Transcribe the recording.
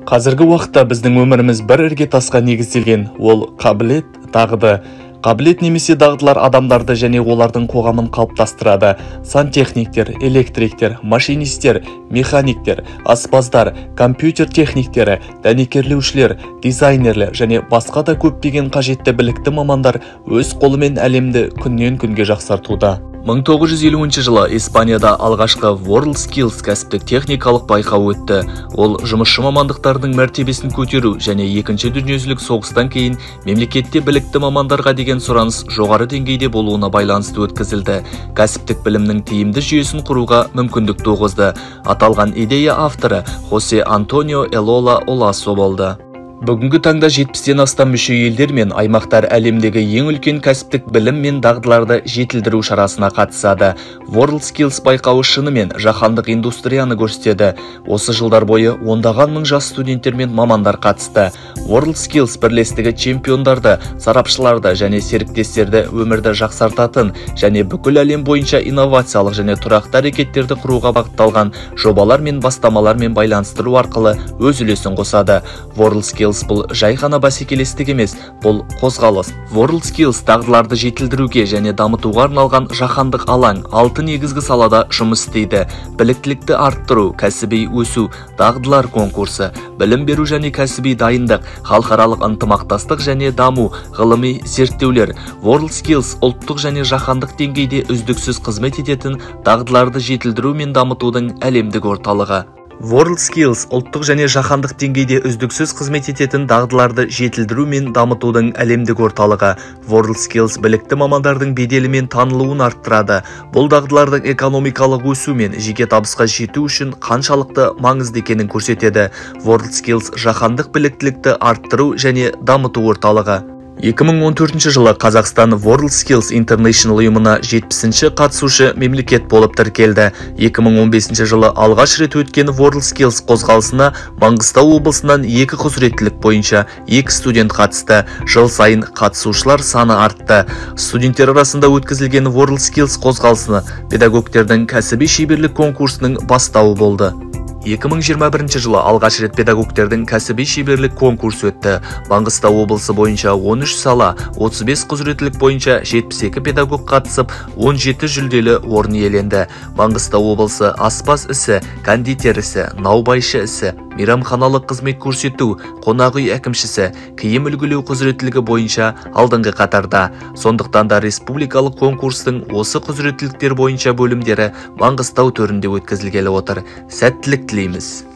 Қазіргі уақытта біздің өміріміз бір ірге тасқа негізделген. Ол қабілет, дағды. Қабілет немесе дағдылар адамдарды және олардың қоғамын қалыптастырады. Сантехниктер, электриктер, машинистер, механиктер, аспаздар, компьютер техниктері, дәнекерлеушілер, дизайнерлер және басқа да көптеген қажетті білікті мамандар өз қолымен әлемді күннен күнге жақсартуда. 1950 жылы Испанияда алғашқы WorldSkills кәсіптік техникалық байқау өтті. Ол жұмысшы мамандықтардың мәртебесін көтеру және екінші дүниежүзілік соғыстан кейін мемлекетте білікті мамандарға деген сұраныс жоғары деңгейде болуына байланысты өткізілді. Кәсіптік білімнің тиімді жүйесін құруға мүмкіндік туғызды. Аталған идея авторы Хосе Антонио Элола Оласо болды. Бүгінгі таңда 70-тен астам мүше елдер мен аймақтар әлемдегі ең үлкен кәсіптік білім мен дағдыларды жетілдіру шарасына қатысады. WorldSkills байқауы шынымен жаһандық индустрияны көрсетеді. Осы жылдар бойы ондаған мың жас студенттер мен мамандар қатысты. WorldSkills бірлестігі чемпиондарды, сарапшыларды және серіктестерді өмірді жақсартатын және бүкіл әлем бойынша инновациялық және тұрақты әрекеттерді құруға бағытталған жобалар мен бастамалармен байланыстыру арқылы өз үлесін қосады. WorldSkills бұл жай ғана бәсекелестік емес, бұл қозғалыс. WorldSkills дағдыларды жетілдіруге және дамытуға арналған жаһандық алаң 6 негізгі салада жұмыс істейді. Біліктілікті арттыру, кәсіби өсу, дағдылар конкурсы, білім беру және кәсіби дайындық, халықаралық ынтымақтастық және даму, ғылыми зерттеулер. WorldSkills ұлттық және жаһандық деңгейде үздіксіз қызмет ететін дағдыларды жетілдіру мен дамытудың әлемдік орталығы. WorldSkills ұлттық және жаһандық деңгейде үздіксіз қызмет ететін дағдыларды жетілдіру мен дамытудың әлемдік орталығы. WorldSkills білікті мамандардың беделі мен танылуын арттырады. Бұл дағдылардың экономикалық өсу мен жеке табысқа жету үшін қаншалықты маңызды екенін көрсетеді. WorldSkills жаһандық біліктілікті арттыру және дамыту орталығы. 2014 жылы Қазақстан WorldSkills International ұйымына 70-ші қатысушы мемлекет болып тіркелді. 2015 жылы алғаш рет өткен WorldSkills қозғалысына Маңғыстау облысынан 2 құзыреттілік бойынша 2 студент қатысты. Жыл сайын қатысушылар саны артты. Студенттер арасында өткізілген WorldSkills қозғалысына педагогтердің кәсіби шеберлік конкурсының бастауы болды. 2021 жылы алғаш рет педагогтердің кәсіби шеберлік конкурсы өтті. Маңғыстау облысы бойынша 13 сала, 35 құзыреттілік бойынша 72 педагог қатысып, 17 жүлделі орын иеленді. Маңғыстау облысы аспаз ісі, кондитер ісі, наубайшы ісі, мейрамханалық қызмет көрсету, қонақ үй әкімшісі, киім үлгілеу құзыреттілігі бойынша алдыңғы қатарда. Сондықтан да республикалық конкурстың осы құзыреттіліктер бойынша бөлімдері Маңғыстау төрінде өткізілгелі отыр. Сәттілік тілейміз.